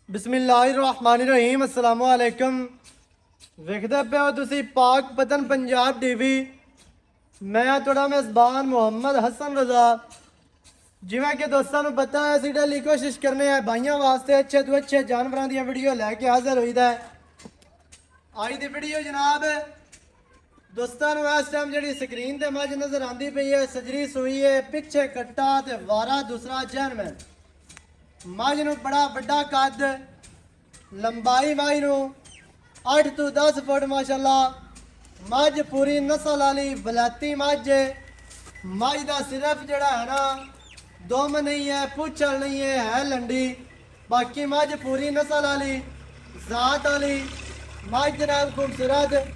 बिस्मिल्लाहिर्रहमानिर्रहीम अस्सलामु अलैकुम। वेखदे पे हो तुसी पाक पतन पंजाब टीवी। मैं थोड़ा मेज़बान मुहम्मद हसन रजा। जिवें कि दोस्तों को पता है असीं डेली कोशिश करने हैं भाइयों वास्ते अच्छे तो अच्छे जानवरों दी वीडियो लैके हाजिर होईदा है। अज दी वीडियो जनाब दोस्तों इस टाइम जी स्क्रीन ते मझ नज़र आती पई है, सजरी सूई है, पिछे कट्टा ते वारा दूसरा जैनमैन। मझ नूं बड़ा वड्डा कद, लंबाई मझ नूं 8 तो 10 फुट माशाल्लाह। मझ पूरी नस्ल वाली बलैती मझ है। मझ का सिर्फ जड़ा है ना दुम नहीं है, पुछल नहीं है लंडी। बाकी मझ पूरी नस्ल वाली जात वाली मझ जनाब खूबसूरत।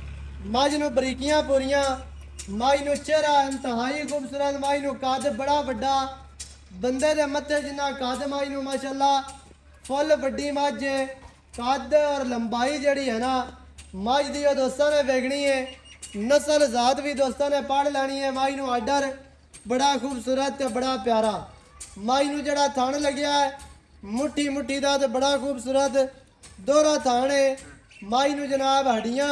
मझ नूं बरीकियां पूरियां, मझ नूं चेहरा इंतहाई खूबसूरत, मझ नूं कद बड़ा वड्डा, बंदे दे मत्थे जिन्ना कद मझ नूं माशाल्लाह। फुल वड्डी मझ है, कद और लंबाई जड़ी है ना मझ दी दोस्तों ने वेखनी है। नस्ल जात भी दोस्तों ने पढ़ लैनी है। मझ नूं आर्डर बड़ा खूबसूरत ते बड़ा प्यारा। मझ नूं जड़ा थण लग्या है मुट्ठी मुट्ठी दा ते बड़ा खूबसूरत दोहरा थण है। मझ नूं जनाब हड्डियां,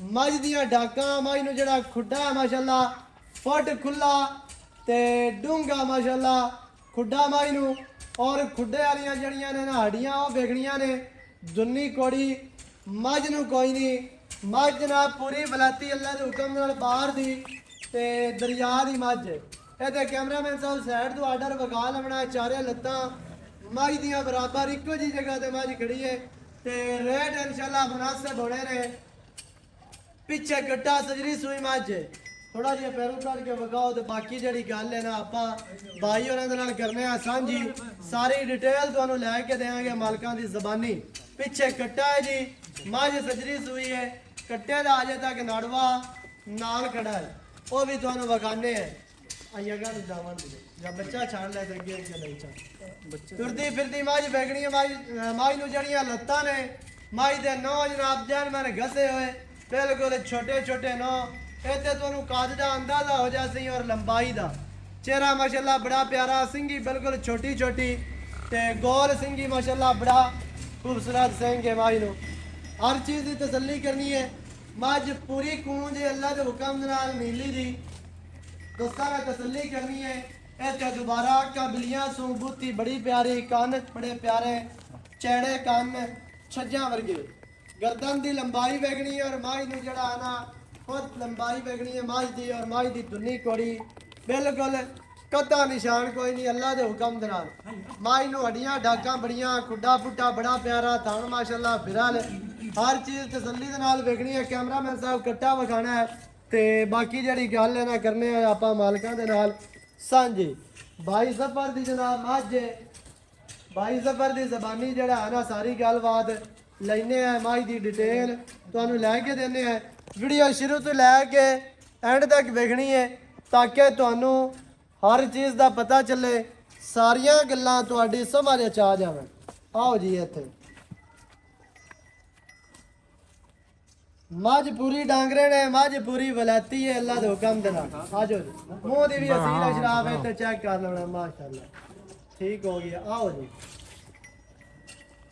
मझ दियां डाकां, मझ नूं जड़ा खुड्डा है माशाल्लाह फुट खुला ते डूंगा माशाल्लाह खुड्डा मझ नूं। और खुड्डे वालियां जड़ियां ने ना हड्डियां वो वेखनियां ने दुन्नी कोड़ी। मझ नूं कोई नहीं, मझ जनाब पूरी बलाती अल्लाह के हुक्म नाल बाहर दी ते दरिया दी मझ। इहदे कैमरामैन साहब साइड तो आर्डर वगा लवना। चारे लत्तां मझ दियां बराबर इक्को जी जगह ते मझ खड़ी है ते रेट इंशाल्लाह मुनासिब होने ने। पिछे कट्टा सजरी सूई मझ है। थोड़ा जिहा पैरों कट के वगाओ तो बाकी जी गल है ना आप भाई होर करने सांझी सारी डिटेल तुहानू लैके देंगे मालकां की जबानी। पिछे कट्टा है जी, मझ सजरी सूई है, कट्टे का अजे तक नड़वा नाल खड़ा है वो भी तुहानू वखाने हैं। आइए गल जावन या बच्चा छाड़ ले अगे अगे नहीं छाड़ तुरती फिरती मझ वेखनी है। मझ नूं जड़ियां लत्तां ने मझ दे नौ जनाब जैन मैंने घसे हुए बिल्कुल छोटे छोटे नौ। इतने तुहानू कद का अंदाजा हो जासी और लंबाई का। चेहरा माशाल्लाह बड़ा प्यारा, सिंगी बिल्कुल छोटी छोटी ते गोल सिंगी माशाल्लाह बड़ा खूबसूरत सिंह है। मझ नूं हर चीज़ की तसल्ली करनी है। मझ पूरी कूंज है अल्लाह के हुक्म नाल नीली दी दोस्तों ने तसल्ली करनी है। इतने दोबारा काबिलियां सूबूती बड़ी प्यारी, कन बड़े प्यारे, चैड़े कन छज्जा वर्गे, गर्दन की लंबाई वेखनी है और मझ नूं जड़ा है ना खुद लंबाई वेखनी है मझ दी। और मझ दी दुनी कोड़ी बिल्कुल कदा निशान कोई नहीं अल्लाह के हुक्म दे नाल। मझ नूं हड्डियां डाकां बड़ियां, खुड्डा पुट्टा बड़ा प्यारा, थण माशाल्लाह बिरल, हर चीज़ तसल्ली दे नाल वेखनी है। कैमरामैन साहब कट्टा विखाना है ते बाकी जिहड़ी गल है ना करने आपां मालकां दे नाल सांझी। भाई सफर दी जनाब मझ है, भाई सफर दी जबानी जड़ा है ना सारी गलबात लेने हैं। मझ दी डिटेल तुहानू लैके देने हैं। वीडियो शुरू तो लैके एंड तक वेखनी है ताकि तुहानू हर चीज़ का पता चले, सारिया गल्लां तुहाडी समझ च आ जावन। आओ जी इत्थे मझ पूरी डांगरे ने, मझ पूरी वलैती है अल्लाह के हुक्म दे नाल। आ जाओ जी मूँह दी भी असील शराब है तो चेक कर लेना माशाल्लाह ठीक हो गया। आओ जी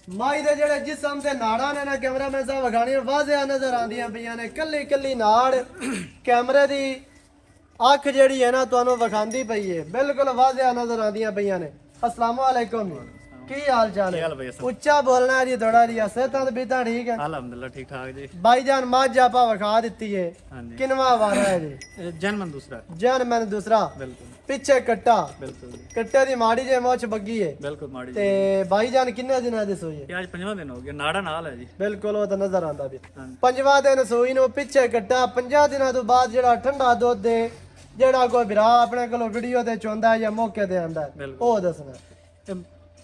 मझ दे जेड़े जिसम ते नाड़ा ने ना कैमरामैन साहब विखानी वाजिया नजर आंदियां पईयां ने। कल्ली कल्ली नाड़ कैमरे दी अख जेड़ी है ना तुहानू विखांदी पई है, बिल्कुल वाजिया नजर आंदियां पईयां ने। अस्सलाम वालेकुम, की हाल चाल है? उच्चा बोलना है जी थोड़ा जी। सेहतां बीता ठीक है? अल्हम्दुलिल्लाह ठीक ठाक जी। भाईजान मझ आपा विखा दी है, किनवा वारा है जी? जन्मन दूसरा। जन्मन दूसरा। बिल्कुल। पिछे कट्टा, बिल्कुल कट्टे दी माड़ी जे मोछ बग्गी है। बिल्कुल माड़ी ते भाईजान किन्ने दिनां दी सोई है? आज 5वां दिन हो गया, नाड़ा नाल है जी। बिल्कुल वो तो नजर आंदा भी। 5वां दिन सूई नूं पिछे कट्टा, 5 दिनां तो बाद जेड़ा ठंडा दुध दे जेड़ा कोई भरा अपने कोलों वीडियो ते चुंदा है या मौके ते आंदा है ओ दसना।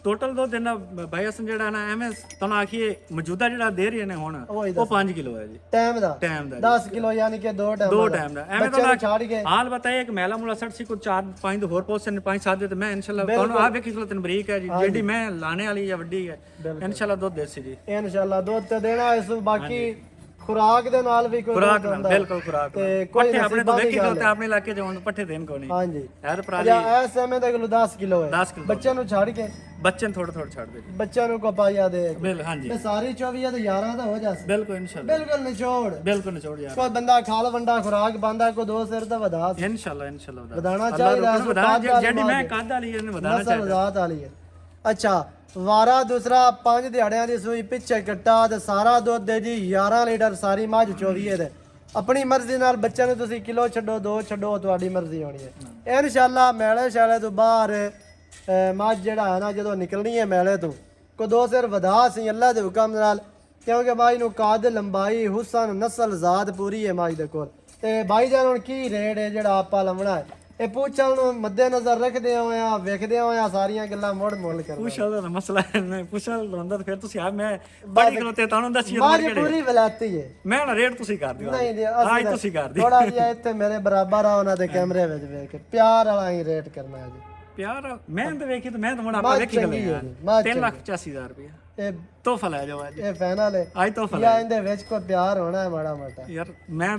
टोटल दो दिन भाई असन जेड़ा ना एवें तुहानू आखिए मौजूदा जेड़ा दे रहे ने हुण वो 5 किलो है जी टाइम दा। 10 किलो यानी कि दो टाइम दा एवें तो छाड़ के हाल बताए एक मेला मुला 60 सी को 4-5 तो होर पोस्ट 5-7 दे तो मैं इंशाल्लाह तुहानू आ वेखी किलो तन बरीक है जी जेडी मैं लाने वाली या वड्डी है इंशाल्लाह दूध देसी जी। इंशाल्लाह दूध ते देना इस बाकी ਖੁਰਾਕ ਦੇ ਨਾਲ ਵੀ ਕੋਈ ਖੁਰਾਕ ਦੁੱਧ ਨਾਲ ਹੁੰਦਾ। ਬਿਲਕੁਲ ਖੁਰਾਕ ਤੇ ਨਾਲ। ਕੋਈ ਪੱਠੇ ਆਪਣੇ ਤੋਂ ਨਸੀਬਾਂ ਦੀ ਵੇਖੀ ਗੱਲ ਗੱਲ ਤੇ ਆਪਣੇ ਇਲਾਕੇ 'ਚ ਹੁਣ ਪੱਠੇ ਦੇਣ ਕੋ ਨਹੀਂ ਹਾਂਜੀ ਯਾਰ ਪਰਾਲੀ ਜਾਂ ਇਸ ਸਮੇਂ ਦੇ ਕੋਲ 10 ਕਿਲੋ ਹੈ 10 ਕਿਲੋ ਬੱਚਿਆਂ ਨੂੰ ਛੱਡ ਕੇ ਬੱਚੇ ਨੂੰ ਥੋੜਾ ਛੱਡ ਦੇ ਬੱਚਿਆਂ ਨੂੰ ਕੋ ਪਾਇਆ ਦੇ ਬਿਲ ਹਾਂਜੀ ਤੇ ਸਾਰੀ 24 ਤੇ 11 ਦਾ ਹੋ ਜਾਸ ਬਿਲਕੁਲ ਇਨਸ਼ਾਅੱਲਾ ਬਿਲਕੁਲ ਨਿਚੋੜ ਬਿਲਕੁਲ ਨਿਚੋੜ ਯਾਰ ਕੋਈ ਬੰਦਾ ਖਾਲ ਵੰਡਾ ਖੁਰਾਕ ਬੰਦਾ ਕੋ ਦੋ ਸਿਰ ਤਾਂ ਵਧਾ ਇਨਸ਼ਾਅੱਲਾ ਵਧਾਣਾ ਚਾਹੀਦਾ ਜਿਹੜੀ ਮੈਂ ਕੱਦ ਵਾਲੀ ਇਹਨੂੰ ਵਧਾਣਾ ਨਸਲ ਚਾਹੀਦਾ ਜ਼ਾਤ ਵਾਲੀ ਹੈ ਅੱਛਾ ਵਾਰਾ ਦੂਸਰਾ 5 ਦਿਹਾੜਿਆਂ ਦੀ ਸੂਈ ਪਿੱਛੇ ਕੱਟਾ ਤੇ ਸਾਰਾ ਦੁੱਧ ਦੇ ਜੀ 11 ਲੀਟਰ ਸਾਰੀ ਮੱਝ 24 ਦੇ ਆਪਣੀ ਮਰਜ਼ੀ ਨਾਲ ਬੱਚਿਆਂ ਨੂੰ ਤੁਸੀਂ ਕਿਲੋ ਛੱਡੋ 2 ਛੱਡੋ ਤੁਹਾਡੀ ਮਰਜ਼ੀ ਹੋਣੀ ਹੈ ਇਨਸ਼ਾਅੱਲਾ ਮੈਲੇ ਸ਼ਾਲੇ ਤੋਂ ਬਾਹਰ ਮੱਝ ਜਿਹੜਾ ਹੈ ਨਾ ਜਦੋਂ ਨਿਕਲਣੀ ਹੈ ਮੈਲੇ ਤੋਂ ਕੋ ਦੋ ਸਿਰ ਵਧਾ ਸੀ ਅੱਲਾ ਦੇ ਹੁਕਮ ਨਾਲ ਕਿਉਂਕਿ ਮੱਝ ਨੂੰ ਕਾਦ ਲੰਬਾਈ ਹੁਸਨ ਨਸਲ ਜ਼ਾਤ ਪੂਰੀ ਹੈ ਮੱਝ ਦੇ ਕੋਲ ਤੇ ਬਾਈ ਜਾਨ ਹੁਣ ਕੀ ਰੇਟ ਹੈ ਜਿਹੜਾ ਆਪਾਂ ਲਵਣਾ ਹੈ ਇਹ ਪੁੱਛਣ ਨੂੰ ਮੱਦੇ ਨਜ਼ਰ ਰੱਖਦੇ ਹੋਇਆ ਵੇਖਦੇ ਹੋਇਆ ਸਾਰੀਆਂ ਗੱਲਾਂ ਮੁੜ ਮੁੜ ਕਰ ਪੁੱਛਾ ਦਾ ਮਸਲਾ ਹੈ ਨਹੀਂ ਪੁੱਛਾ ਲੰਦਾ ਫਿਰ ਤੁਸੀਂ ਆ ਮੈਂ ਬੜੀ ਗੱਲ ਤੇ ਤੁਹਾਨੂੰ ਦੱਸੀ ਮੱਝ ਪੂਰੀ ਵਲਾਤੀ ਹੈ ਮੈਂ ਨਾ ਰੇਟ ਤੁਸੀਂ ਕਰ ਦਿਓ ਨਹੀਂ ਜੀ ਆਜ ਤੁਸੀਂ ਕਰ ਦਿਓ ਥੋੜਾ ਜਿਹਾ ਇੱਥੇ ਮੇਰੇ ਬਰਾਬਰ ਆ ਉਹਨਾਂ ਦੇ ਕੈਮਰੇ ਵਿੱਚ ਵੇਖ ਕੇ ਪਿਆਰ ਵਾਲਾ ਹੀ ਰੇਟ ਕਰਨਾ ਹੈ ਜੀ ਪਿਆਰ ਮੈਂ ਤਾਂ ਵੇਖੀ ਤਾਂ ਮੈਂ ਤਾਂ ਹੁਣ ਆਪਾਂ ਵੇਖੀ ਗੱਲ ਯਾਰ 3,85,000 ਰੁਪਏ ਇਹ ਤੋਹਫਾ ਲੈ ਜਾਓ ਅੱਜ ਇਹ ਫਾਈਨਲ ਹੈ ਅੱਜ ਤੋਹਫਾ ਜਾਂ ਇਹਦੇ ਵਿੱਚ ਕੋਈ ਪਿਆਰ ਹੋਣਾ ਹੈ ਮਾੜਾ ਮੋਟਾ ਯਾਰ ਮੈਂ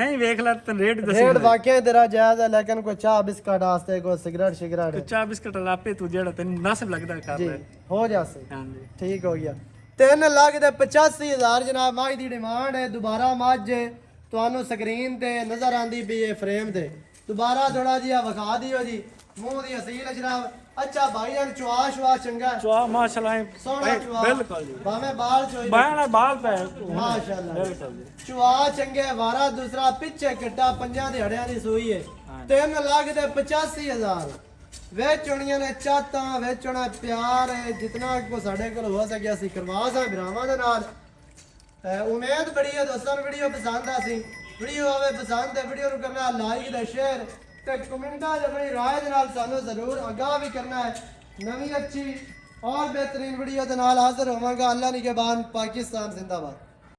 ਹੀ ਵੇਖ ਲਾ ਤੇ ਰੇਟ ਦੱਸੀ ਰੇਟ ਵਾਕਿਆ ਤੇਰਾ ਜਾਇਜ਼ ਹੈ ਲੇਕਿਨ ਕੋਈ ਚਾਹ ਬਿਸਕਟ ਵਾਸਤੇ ਕੋਈ ਸਿਗਰਟ ਸ਼ਿਗਰਟ ਚਾਹ ਬਿਸਕਟ ਲਾਪੇ ਤੂੰ ਜਿਹੜਾ ਤੈਨੂੰ ਮੁਨਾਸਿਬ ਲੱਗਦਾ ਕਰ ਲੈ ਹੋ ਜਾਸੇ ਹਾਂਜੀ ਠੀਕ ਹੋ ਗਿਆ 3 ਲੱਖ ਤੇ 85,000 ਜਨਾਬ ਮਾਝ ਦੀ ਡਿਮਾਂਡ ਹੈ ਦੁਬਾਰਾ ਮਾਝ ਤੁਹਾਨੂੰ ਸਕਰੀਨ ਤੇ ਨਜ਼ਰ ਆਂਦੀ ਵੀ ਇਹ ਫਰੇਮ ਤੇ ਦੁਬਾਰਾ ਥੋੜਾ ਜਿਹਾ ਵਿਖਾ ਦਿਓ ਜੀ ਮੂੰਹ ਦੀ ਅਸੀਲ ਜਨਾਬ ਅੱਛਾ ਭਾਈ ਜਾਨ ਚੁਆ ਸ਼ਵਾ ਚੰਗਾ ਚੁਆ ਮਾਸ਼ਾਅੱਲਾ ਸੋਹਣਾ ਚੁਆ ਬਿਲਕੁਲ ਜੀ ਭਾਵੇਂ ਬਾਲ ਚੋਈ ਬਾਣਾ ਬਾਲ ਪੈ ਮਾਸ਼ਾਅੱਲਾ ਬਿਲਕੁਲ ਜੀ ਚੁਆ ਚੰਗੇ ਵਾਰਾ ਦੂਸਰਾ ਪਿੱਛੇ ਕੱਟਾ ਪੰਜਾਂ ਦਿਹਾੜਿਆਂ ਦੀ ਸੂਈ ਹੈ 3 ਲੱਖ ਤੇ 85,000 ਵਿੱਚ ਹੋਣੀਆਂ ਨੇ ਚਾਤਾਂ ਵਿੱਚ ਹੋਣਾ ਪਿਆਰ ਹੈ ਜਿੰਨਾ ਕੋ ਸਾਡੇ ਕੋਲ ਹੋ ਸਕਿਆ ਅਸੀਂ ਕਰਵਾ ਸਾਂ ਭਰਾਵਾਂ ਦੇ ਨਾਲ ਉਮੀਦ ਬੜੀ ਹੈ ਦੋਸਤਾਂ ਨੂੰ ਵੀਡੀਓ ਪਸੰਦ ਆ ਸੀ ਵੀਡੀਓ ਆਵੇ ਪਸੰਦ ਤੇ ਵੀਡੀਓ ਨੂੰ ਕਰਨਾ ਲਾਈਕ ਤੇ ਸ਼ੇਅਰ ਤੇ ਕਮੈਂਟਾਂ 'ਚ ਆਪਣੀ ਰਾਏ ਦੇ ਨਾਲ ਸਾਨੂੰ ਜ਼ਰੂਰ ਆਗਾਹ ਵੀ ਕਰਨਾ ਹੈ ਨਵੀਂ ਅੱਛੀ ਔਰ ਬਿਹਤਰੀਨ ਵੀਡੀਓ ਦੇ ਨਾਲ ਹਾਜ਼ਰ ਹੋਵਾਂਗਾ ਅੱਲਾ ਨਿਗਹਿਬਾਨ ਪਾਕਿਸਤਾਨ ਜ਼ਿੰਦਾਬਾਦ